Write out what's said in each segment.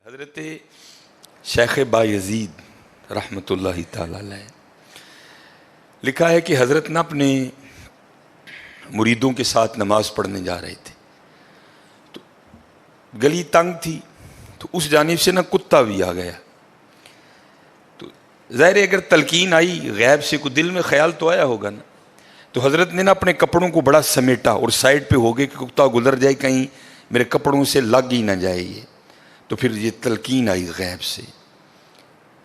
حضرت شیخ بایزید رحمۃ اللہ تعالی علیہ لکھا ہے کہ حضرت نہ اپنے مریدوں کے ساتھ نماز پڑھنے جا رہے تھے تو گلی تنگ تھی تو اس جانب سے نہ کتا بھی آ گیا. تو ظاہر ہے اگر تلقین آئی غیب سے کوئی دل میں خیال تو آیا ہوگا نا, تو حضرت نے نا اپنے کپڑوں کو بڑا سمیٹا اور سائڈ پہ ہو گئے کہ کتا گزر جائے کہیں میرے کپڑوں سے لگ ہی نہ جائے یہ. تو پھر یہ تلقین آئی غیب سے,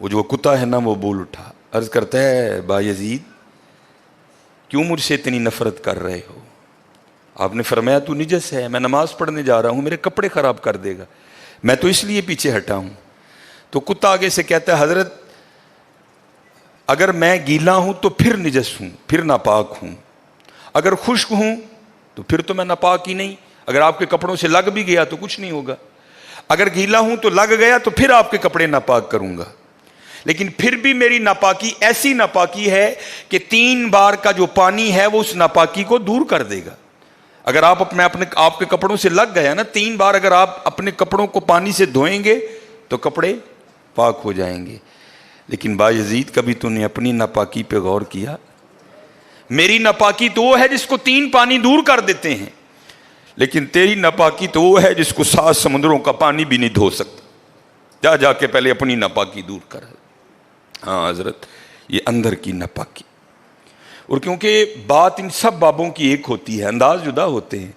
وہ جو کتا ہے نا وہ بول اٹھا, عرض کرتا ہے بایزید کیوں مجھ سے اتنی نفرت کر رہے ہو؟ آپ نے فرمایا تو نجس ہے, میں نماز پڑھنے جا رہا ہوں, میرے کپڑے خراب کر دے گا, میں تو اس لیے پیچھے ہٹا ہوں. تو کتا آگے سے کہتا ہے حضرت اگر میں گیلا ہوں تو پھر نجس ہوں, پھر ناپاک ہوں, اگر خشک ہوں تو پھر تو میں ناپاک ہی نہیں, اگر آپ کے کپڑوں سے لگ بھی گیا تو کچھ نہیں ہوگا, اگر گیلا ہوں تو لگ گیا تو پھر آپ کے کپڑے ناپاک کروں گا. لیکن پھر بھی میری ناپاکی ایسی ناپاکی ہے کہ 3 بار کا جو پانی ہے وہ اس ناپاکی کو دور کر دے گا. اگر آپ کے کپڑوں سے لگ گیا نا 3 بار, اگر آپ اپنے کپڑوں کو پانی سے دھوئیں گے تو کپڑے پاک ہو جائیں گے. لیکن بایزید کبھی تو نے اپنی ناپاکی پہ غور کیا؟ میری ناپاکی تو وہ ہے جس کو 3 پانی دور کر دیتے ہیں, لیکن تیری ناپاکی تو وہ ہے جس کو 7 سمندروں کا پانی بھی نہیں دھو سکتا. جا کے پہلے اپنی ناپاکی دور کر. ہاں حضرت یہ اندر کی ناپاکی. اور کیونکہ بات ان سب بابوں کی ایک ہوتی ہے, انداز جدا ہوتے ہیں,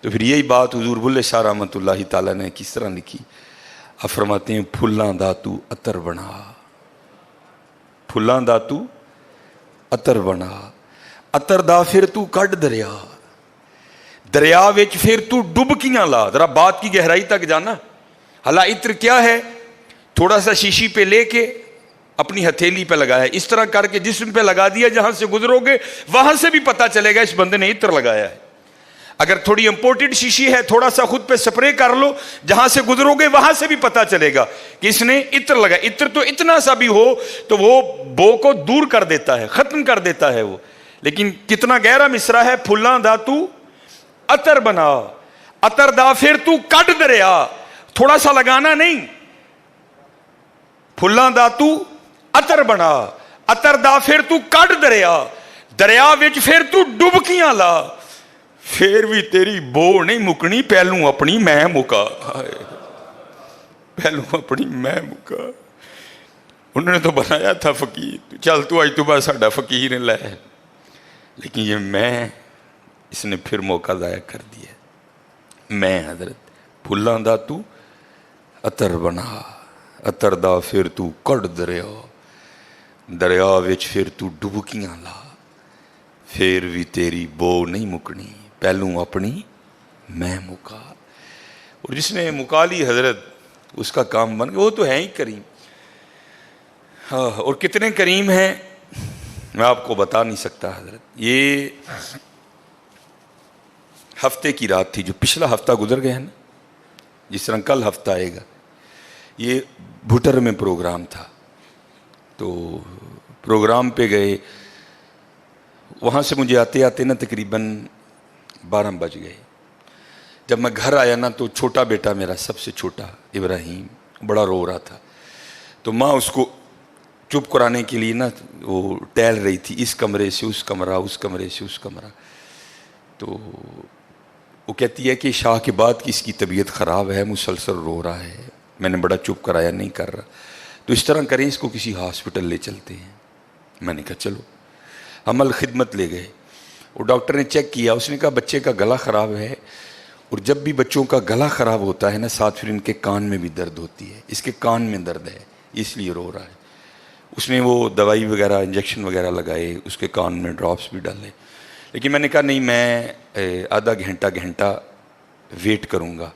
تو پھر یہی بات حضور بلے شاہ رحمۃ اللہ تعالیٰ نے کس طرح لکھی. آپ فرماتے ہیں پھلاں دا تو عطر بنا, پھلاں دا تو عطر بنا, عطر دا پھر تو کڈ دریا, دریا وچ پھر تو ڈبکیاں لا. ذرا بات کی گہرائی تک جانا. حالا عطر کیا ہے؟ تھوڑا سا شیشی پہ لے کے اپنی ہتھیلی پہ لگایا, اس طرح کر کے جسم پہ لگا دیا, جہاں سے گزرو گے وہاں سے بھی پتہ چلے گا اس بندے نے عطر لگایا ہے. اگر تھوڑی امپورٹڈ شیشی ہے تھوڑا سا خود پہ سپرے کر لو, جہاں سے گزرو گے وہاں سے بھی پتہ چلے گا کہ اس نے عطر لگایا. عطر تو اتنا سا بھی ہو تو وہ بو کو دور کر دیتا ہے, ختم کر دیتا ہے وہ. لیکن کتنا گہرا مصرع ہے, پھلاں دا تو عطر بنا, عطر دا پھر تو کڈ دریا. تھوڑا سا لگانا نہیں, پھلاں دا تو عطر بنا, عطر دا پھر تو کڈ دریا, دریا وچ پھر تو ڈبکیاں لا. پھر بھی تیری بو نہیں مکنی, پہلوں اپنی میں مکا. پہلوں اپنی میں مکا. انہوں نے تو بنایا تھا فقیر, چل تو آج تو بعد ساڈا فقیر لے, لیکن یہ میں اس نے پھر موقع ضائع کر دیا. میں حضرت پھلاں دا تو عطر بنا, عطر دا پھر تو کڈ دریا, دریا وچ پھر تو ڈبکیاں لا. پھر بھی تیری بو نہیں مکنی, پہلوں اپنی میں مکا. اور جس نے مکا لی حضرت اس کا کام بن گیا. وہ تو ہے ہی کریم. ہاں, اور کتنے کریم ہیں میں آپ کو بتا نہیں سکتا حضرت. یہ ہفتے کی رات تھی جو پچھلا ہفتہ گزر گیا نا, جس طرح کل ہفتہ آئے گا. یہ بھٹر میں پروگرام تھا, تو پروگرام پہ گئے. وہاں سے مجھے آتے آتے نا تقریباً 12 بج گئے. جب میں گھر آیا نا تو چھوٹا بیٹا میرا, سب سے چھوٹا ابراہیم, بڑا رو رہا تھا. تو ماں اس کو چپ کرانے کے لیے نا وہ ٹہل رہی تھی, اس کمرے سے اس کمرہ, اس کمرے سے اس کمرہ. تو وہ کہتی ہے کہ شاہ کے بعد کی اس کی طبیعت خراب ہے, مسلسل رو رہا ہے, میں نے بڑا چپ کرایا, نہیں کر رہا. تو اس طرح کریں, اس کو کسی ہاسپٹل لے چلتے ہیں. میں نے کہا چلو. عمل خدمت لے گئے. وہ ڈاکٹر نے چیک کیا, اس نے کہا بچے کا گلا خراب ہے, اور جب بھی بچوں کا گلا خراب ہوتا ہے نا ساتھ پھر ان کے کان میں بھی درد ہوتی ہے. اس کے کان میں درد ہے اس لیے رو رہا ہے. اس نے وہ دوائی وغیرہ انجیکشن وغیرہ لگائے, اس کے کان میں ڈراپس بھی ڈالے. لیکن میں نے کہا نہیں, میں آدھا گھنٹہ ویٹ کروں گا,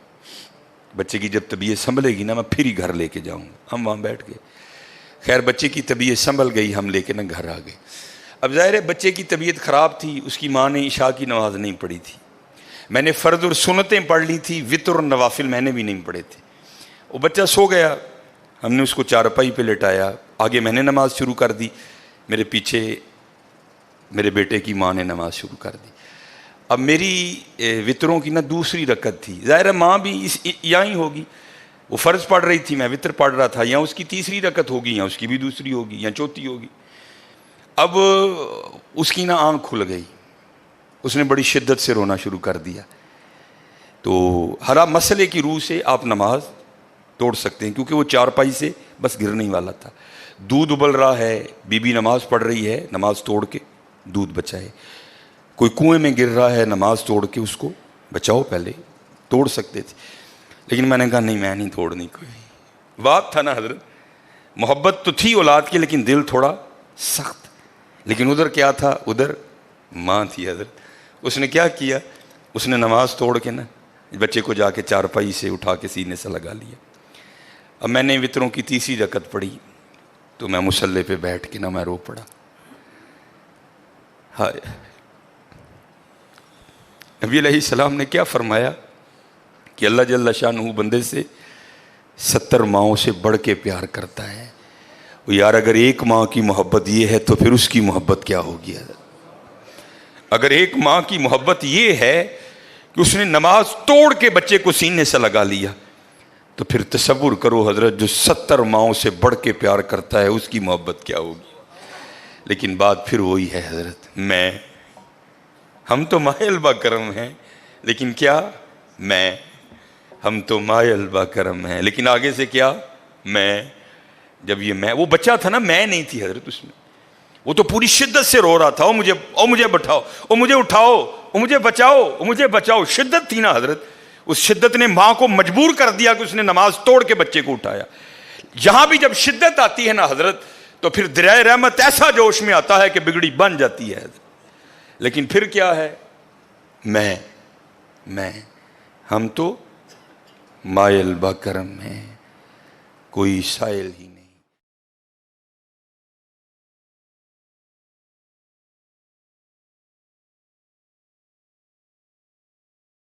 بچے کی جب طبیعت سنبھلے گی نا میں پھر ہی گھر لے کے جاؤں گا. ہم وہاں بیٹھ گئے. خیر بچے کی طبیعت سنبھل گئی, ہم لے کے نا گھر آ گئے. اب ظاہر ہے بچے کی طبیعت خراب تھی, اس کی ماں نے عشاء کی نماز نہیں پڑھی تھی. میں نے فرض اور سنتیں پڑھ لی تھی, وتر اور نوافل میں نے بھی نہیں پڑھے تھے. وہ بچہ سو گیا, ہم نے اس کو چارپائی پہ لٹایا, آگے میں نے نماز شروع کر دی, میرے پیچھے میرے بیٹے کی ماں نے نماز شروع کر دی. اب میری وطروں کی نا دوسری رکعت تھی, ظاہر ہے ماں بھی یہاں ہی ہوگی, وہ فرض پڑھ رہی تھی، میں وطر پڑھ رہا تھا، یا اس کی تیسری رکعت ہوگی یا اس کی بھی دوسری ہوگی یا چوتھی ہوگی. اب اس کی نا آنکھ کھل گئی، اس نے بڑی شدت سے رونا شروع کر دیا. تو ہر مسئلے کی روح سے آپ نماز توڑ سکتے ہیں، کیونکہ وہ چارپائی سے بس گرنے ہی والا تھا. دودھ ابل رہا ہے، بی بی نماز پڑھ رہی ہے، نماز توڑ کے دودھ بچائے. کوئی کنویں میں گر رہا ہے، نماز توڑ کے اس کو بچاؤ. پہلے توڑ سکتے تھے، لیکن میں نے کہا نہیں، میں نہیں توڑنی. کوئی بات تھا نا حضرت، محبت تو تھی اولاد کی لیکن دل تھوڑا سخت. لیکن ادھر کیا تھا، ادھر ماں تھی حضرت. اس نے کیا کیا، اس نے نماز توڑ کے نا بچے کو جا کے چارپائی سے اٹھا کے سینے سے لگا لیا. اب میں نے وطروں کی تیسری رکعت پڑھی تو میں مصلی پہ بیٹھ کے نا میں رو پڑا. ہائے، نبی علیہ السلام نے کیا فرمایا کہ اللہ جل شانہ بندے سے 70 ماؤں سے بڑھ کے پیار کرتا ہے. یار اگر ایک ماں کی محبت یہ ہے تو پھر اس کی محبت کیا ہوگی حضرت. اگر ایک ماں کی محبت یہ ہے کہ اس نے نماز توڑ کے بچے کو سینے سے لگا لیا، تو پھر تصور کرو حضرت جو 70 ماؤں سے بڑھ کے پیار کرتا ہے اس کی محبت کیا ہوگی. لیکن بات پھر وہی ہے حضرت، ہم تو مائل با کرم ہیں، لیکن کیا ہم تو مائل با کرم ہیں، لیکن آگے سے کیا جب یہ وہ بچہ تھا نا، میں نہیں تھی حضرت اس میں. وہ تو پوری شدت سے رو رہا تھا، مجھے بٹھاؤ، مجھے اٹھاؤ، مجھے بچاؤ، مجھے بچاؤ. شدت تھی نا حضرت، اس شدت نے ماں کو مجبور کر دیا کہ اس نے نماز توڑ کے بچے کو اٹھایا. یہاں بھی جب شدت آتی ہے نا حضرت تو پھر دریائے رحمت ایسا جوش میں آتا ہے کہ بگڑی بن جاتی ہے حضرت. لیکن پھر کیا ہے، ہم تو مائل با کرم ہیں، کوئی سائل ہی نہیں.